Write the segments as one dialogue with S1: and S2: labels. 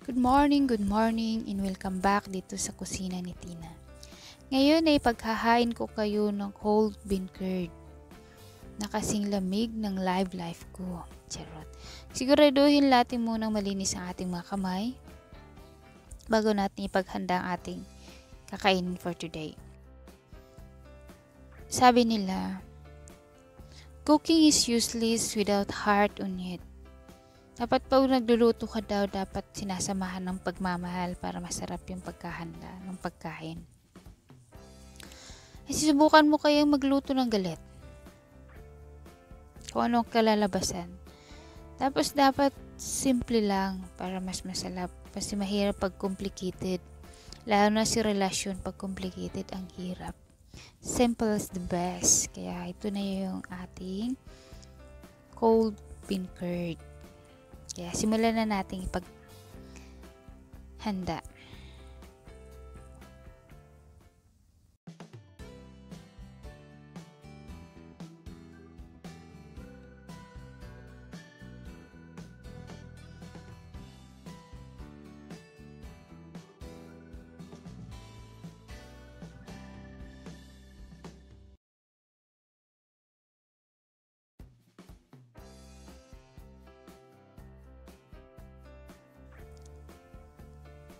S1: good morning, and welcome back dito sa kusina ni Tina. Ngayon ay paghahain ko kayo ng cold beancurd na kasing lamig ng live life ko. Charot. Siguraduhin natin munang malinis ang ating mga kamay bago natin ipaghanda ang ating kakainin for today. Sabi nila, cooking is useless without heart on it. Dapat pag nagluluto ka daw, dapat sinasamahan ng pagmamahal para masarap yung pagkahanda ng pagkain. Kasi subukan mo kayang magluto ng galit. Kung anong kalalabasan. Tapos dapat simple lang para mas masarap. Kasi mahirap pag complicated. Lalo na si relasyon pag complicated ang hirap. Simple is the best. Kaya ito na yung ating cold beancurd. Kaya simulan na natin ipaghanda.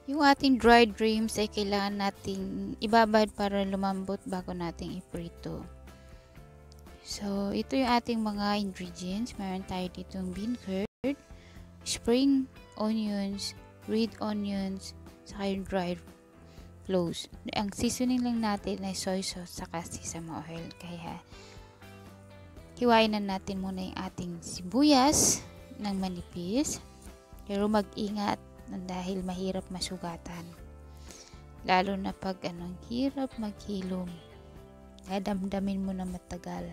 S1: Yung ating dried dreams ay kailangan nating ibabad para lumambot bago nating iprito. So, ito yung ating mga ingredients. Meron tayo ditong beancurd, spring onions, red onions, saka yung dried floss. Ang seasoning lang natin ay soy sauce saka sesame oil. Kaya, hiwain na natin muna yung ating sibuyas ng manipis. Pero mag-ingat dahil mahirap masugatan. Lalo na pag hirap maghilom. Damdamin mo na matagal.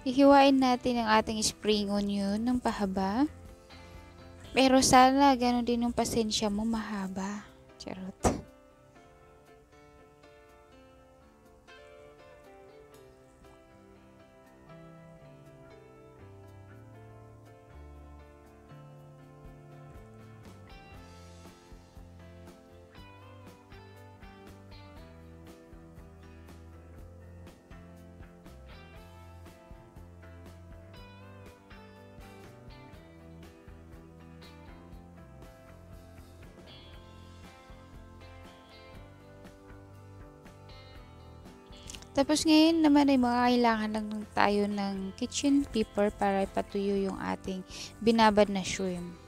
S1: Ihiwain natin ang ating spring onion ng pahaba. Pero sana gano'n din yung pasensya mo, mahaba. Charot. Tapos ngayon naman ay kailangan lang tayo ng kitchen paper para ipatuyo yung ating binabad na shrimp.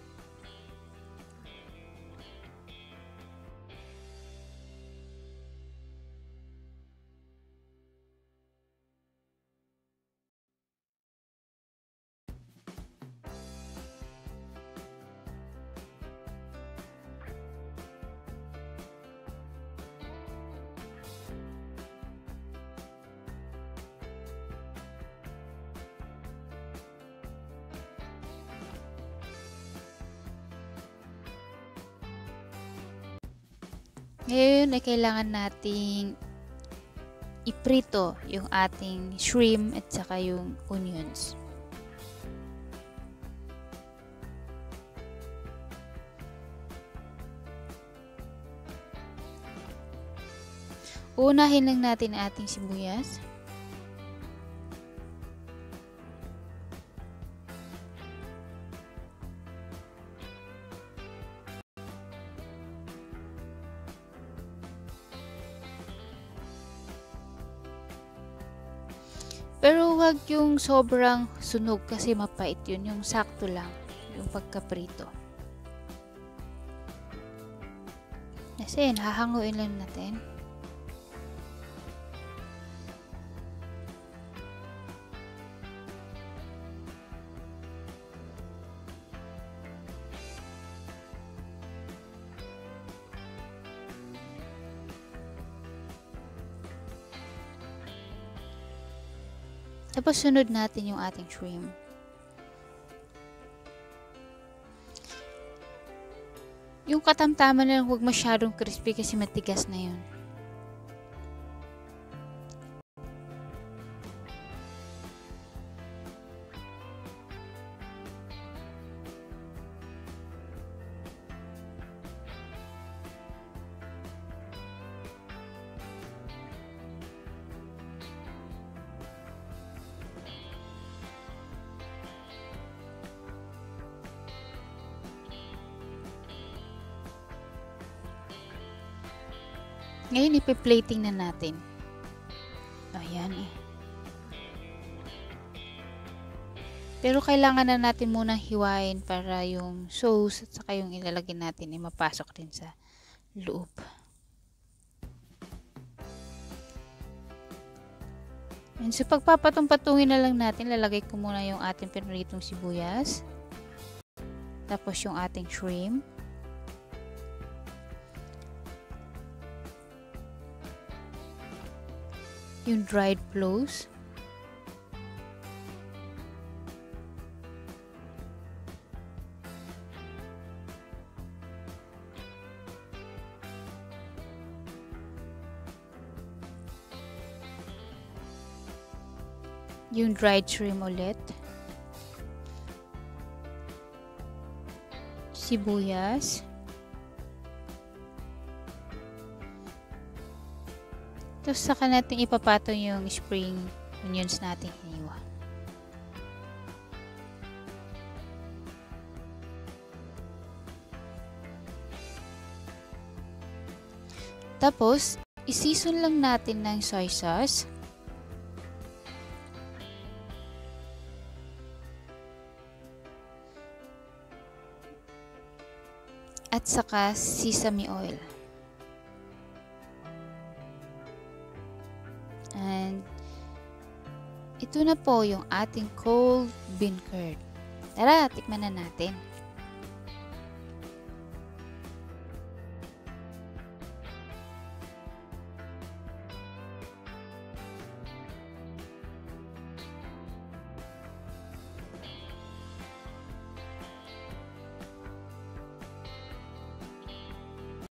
S1: Ngayon ay kailangan nating iprito yung ating shrimp at saka yung onions. Uunahin lang natin ang ating sibuyas. Pero wag yung sobrang sunog kasi mapait yun. Yung sakto lang. Yung pagkaprito. Kasi hahanguin lang natin. Tapos sunod natin yung ating shrimp. Yung katamtaman na lang, huwag masyadong crispy kasi matigas na yun. Ngayon, ipi-plating na natin. Ayan eh. Pero kailangan na natin munang hiwain para yung sauce at saka yung ilalagay natin ay mapasok din sa loob. And so, pagpapatong-patungin na lang natin, lalagay ko muna yung ating pinaritong sibuyas. Tapos yung ating shrimp. Yung dried floss. Yung dried shrimp ulit. Sibuyas. Tapos saka natin ipapatong yung spring onions natin hiniwa. Tapos, i-season lang natin ng soy sauce. At saka sesame oil. And ito na po yung ating cold beancurd. Tara, tikman na natin.